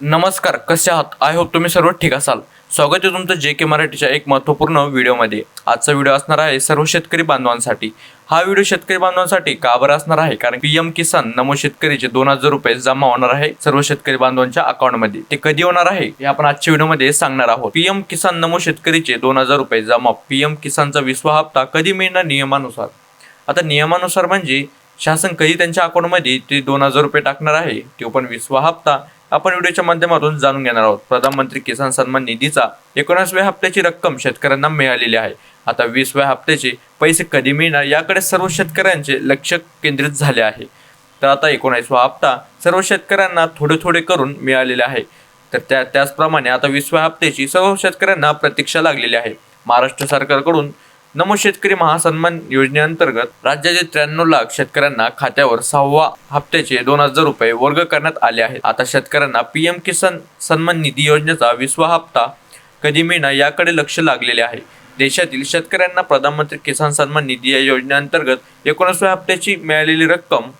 नमस्कार, कसे आहात? आय होप तुम्ही सर्व ठीक असाल. स्वागत आहे तुमचं जे के मराठीच्या एक महत्त्वपूर्ण व्हिडिओमध्ये. आजचा व्हिडिओ असणार आहे सर्व शेतकरी बांधवांसाठी. हा व्हिडिओ शेतकरी बांधवांसाठी का बरं असणार आहे? कारण पीएम किसान नमो शेतकरीचे 2000 रुपये जमा होणार आहे सर्व शेतकरी बांधवांच्या अकाउंटमध्ये. ते कधी होणार आहे हे आपण आजच्या व्हिडिओमध्ये सांगणार आहोत. पीएम किसान नमो शेतकरीचे 2000 रुपये जमा. पीएम किसानचा 20वा हप्ता कधी मिळणार नियमानुसार? आता नियमानुसार म्हणजे शासन कधी त्यांच्या अकाउंटमध्ये ते 2000 रुपये टाकणार आहे, तो पण 20वा हप्ता आपण व्हिडिओच्या माध्यमातून जाणून घेणार आहोत. प्रधानमंत्री किसान सन्मान निधीचा 19व्या हप्त्याची रक्कम शेतकऱ्यांना मिळालेली आहे. आता 20व्या हप्त्याचे पैसे कधी मिळणार याकडे सर्व शेतकऱ्यांचे लक्ष केंद्रित झाले आहे. तर आता 19वा हप्ता सर्व शेतकऱ्यांना थोडे थोडे करून मिळालेले आहे. तर त्याचप्रमाणे आता 20व्या हप्त्याची सर्व शेतकऱ्यांना प्रतीक्षा लागलेली आहे. महाराष्ट्र सरकारकडून नमो शेतकरी महासन्मान योजनेअंतर्गत राज्याचे 93 लाख शेतकऱ्यांना खात्यावर 6व्या हप्त्याचे 2000 रुपये वर्ग करण्यात आले आहेत. आता शेतकऱ्यांना पीएम किसान सन्मान निधी योजनेचा 20वा हप्ता कधी मिळणार याकडे लक्ष लागलेले आहे. देशातील शेतकऱ्यांना प्रधानमंत्री किसान सन्मान निधी या योजनेअंतर्गत 19व्या हप्त्याची मिळालेली रक्कम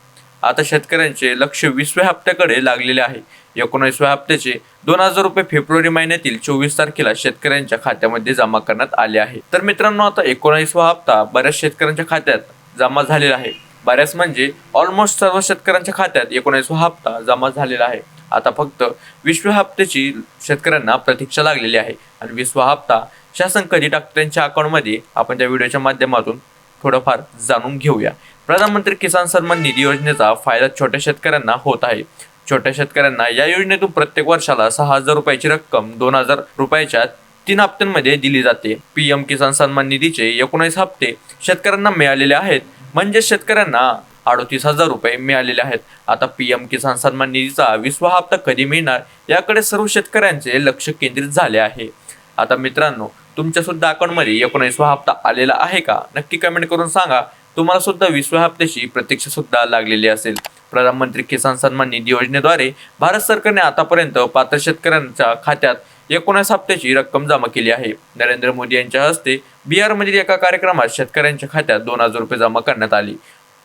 आता शेतकऱ्यांचे लक्ष 20व्या हप्त्याकडे लागलेले आहे. 19व्या हप्त्याचे 2000 रुपये फेब्रुवारी महिन्यातील 24 तारखेला शेतकऱ्यांच्या खात्यामध्ये जमा करण्यात आले आहे. तर मित्रांनो, आता 19वा हप्ता बऱ्याच शेतकऱ्यांच्या खात्यात जमा झालेला आहे. बऱ्याच म्हणजे ऑलमोस्ट सर्व शेतकऱ्यांच्या खात्यात 19वा हप्ता जमा झालेला आहे. आता फक्त 20व्या हप्त्याची शेतकऱ्यांना प्रतीक्षा लागलेली आहे. आणि 20वा हप्ता शासन कधी टाकतं त्यांच्या अकाउंटमध्ये आपण त्या व्हिडिओच्या माध्यमातून थोडंफार जाणून घेऊया. प्रधानमंत्री किसान सन्मान निधी योजनेचा फायदा छोट्या शेतकऱ्यांना होत आहे. छोट्या शेतकऱ्यांना या योजनेतून प्रत्येक वर्षाला 6000 रुपयाची रक्कम 2000 रुपयाच्या 3 हप्त्यांमध्ये दिली जाते. पीएम किसान सन्मान निधीचे 19 हप्ते शेतकऱ्यांना मिळालेले आहेत. म्हणजे शेतकऱ्यांना 38000 रुपये मिळालेले आहेत. आता पीएम किसान सन्मान निधीचा 20वा हप्ता कधी मिळणार याकडे सर्व शेतकऱ्यांचे लक्ष केंद्रित झाले आहे. आता मित्रांनो, तुमच्या सुद्धा अकाउंटमध्ये 19वा हप्ता आलेला आहे का? नक्की कमेंट करून सांगा. तुम्हाला सुद्धा 20व्या हप्त्याची प्रतीक्षा सुद्धा लागलेली असेल. प्रधानमंत्री किसान सन्मान निधी योजनेद्वारे भारत सरकारने आतापर्यंत पात्र शेतकऱ्यांच्या खात्यात 19 हप्त्याची रक्कम जमा केली आहे. नरेंद्र मोदी यांच्या हस्ते बिहारमधील एका कार्यक्रमात शेतकऱ्यांच्या खात्यात 2000 रुपये जमा करण्यात आली.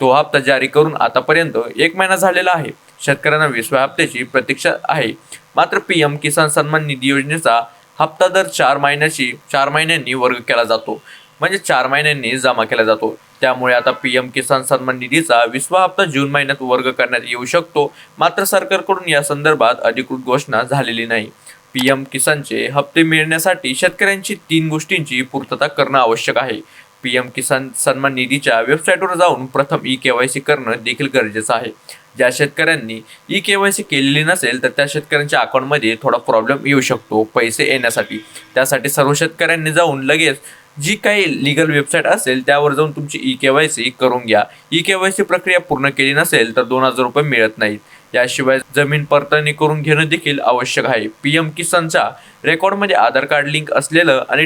तो हप्ता जारी करून आतापर्यंत 1 महिना झालेला आहे. शेतकऱ्यांना 20व्या हप्त्याची प्रतीक्षा आहे. मात्र पीएम किसान सन्मान निधी योजनेचा हप्ता दर 4 महिन्यांनी वर्ग केला जातो. म्हणजे 4 महिन्यांनी जमा केला जातो. त्यामुळे आता पीएम किसान सन्मान निधीचा 20वा हप्ता जून महिन्यात वर्ग करण्यात येऊ शकतो. मात्र सरकारकडून या संदर्भात अधिकृत घोषणा झालेली नाही. पीएम किसानचे हप्ते मिळण्यासाठी शेतकऱ्यांची 3 गोष्टींची पूर्तता करणं आवश्यक आहे. पीएम किसान सन्मान निधीच्या वेबसाईटवर जाऊन प्रथम ई-केवायसी करणं देखील गरजेचं आहे. ज्या शेतकऱ्यांनी ई-केवायसी केलेली नसेल तर त्या शेतकऱ्यांच्या अकाउंटमध्ये थोडा प्रॉब्लेम येऊ शकतो पैसे येण्यासाठी. त्यासाठी सर्व शेतकऱ्यांनी जाऊन लगेच जी काही लीगल वेबसाईट असेल त्यावर जाऊन तुमची ई-केवायसी करून घ्या. ई-केवायसी प्रक्रिया पूर्ण केली नसेल तर 2000 रुपये मिळत नाहीत. याशिवाय जमीन पडताळणी करून घेणं देखील आवश्यक आहे. पीएम किसानच्या रेकॉर्डमध्ये आधार कार्ड लिंक असलेलं आणि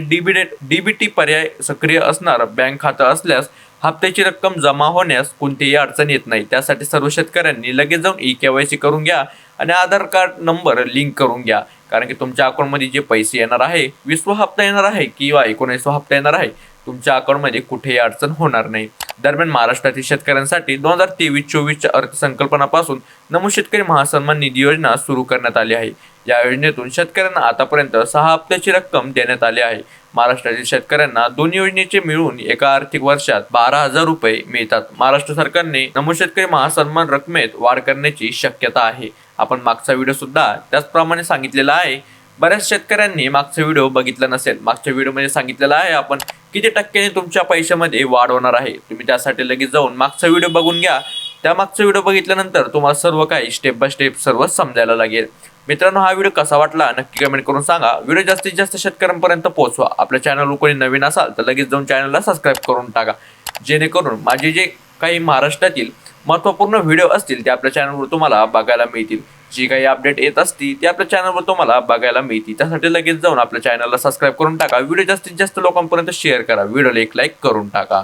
डीबीटी पर्याय सक्रिय असणार बँक खातं असल्यास हप्त्याची रक्कम जमा होण्यास कोणतीही अडचण येत नाही. त्यासाठी सर्व शेतकऱ्यांनी लगेच जाऊन ई-केवायसी करून घ्या आणि आधार कार्ड नंबर लिंक करून घ्या. कारण की तुमच्या अकाउंटमध्ये जे पैसे येणार आहे, 20वा हप्ता येणार आहे किंवा 19वा हप्ता येणार आहे, तुमच्या अकाउंटमध्ये कुठेही अडचण होणार नाही. दरम्यान महाराष्ट्रातील शेतकऱ्यांसाठी 2023-24च्या अर्थसंकल्पनापासून नमो शेतकरी महासन्मान निधी योजना सुरू करण्यात आली आहे. या योजनेतून शेतकऱ्यांना आतापर्यंत 6 हप्त्याची रक्कम देण्यात आली आहे. महाराष्ट्रातील शेतकऱ्यांना दोन्ही योजनेचे मिळून एका आर्थिक वर्षात 12000 रुपये मिळतात. महाराष्ट्र सरकारने नमो शेतकरी महासन्मान रकमेत वाढ करण्याची शक्यता आहे. आपण मागचा व्हिडिओ सुद्धा त्याचप्रमाणे सांगितलेला आहे. बऱ्याच शेतकऱ्यांनी मागचा व्हिडिओ बघितला नसेल. मागच्या व्हिडिओमध्ये सांगितलेलं आहे आपण किती टक्क्याने तुमच्या पैशामध्ये वाढ होणार आहे. तुम्ही त्यासाठी लगेच जाऊन मागचा व्हिडिओ बघून घ्या. त्या मागचा व्हिडिओ बघितल्यानंतर तुम्हाला सर्व काही स्टेप बाय स्टेप सर्व समजायला लागेल. मित्रांनो, हा व्हिडिओ कसा वाटला नक्की कमेंट करून सांगा. व्हिडिओ जास्तीत जास्त शेतकऱ्यांपर्यंत पोहोचवा. आपल्या चॅनलवर कोणी नवीन असाल तर लगेच जाऊन चॅनलला सबस्क्राईब करून टाका, जेणेकरून माझे जे काही महाराष्ट्रातील महत्त्वपूर्ण व्हिडिओ असतील ते आपल्या चॅनलवर तुम्हाला बघायला मिळतील. जी काही अपडेट येत असती ते आपल्या चॅनलवर तुम्हाला बघायला मिळतील. त्यासाठी लगेच जाऊन आपल्या चॅनलला सबस्क्राईब करून टाका. व्हिडिओ जास्तीत जास्त लोकांपर्यंत शेअर करा. व्हिडिओला एक लाईक करून टाका.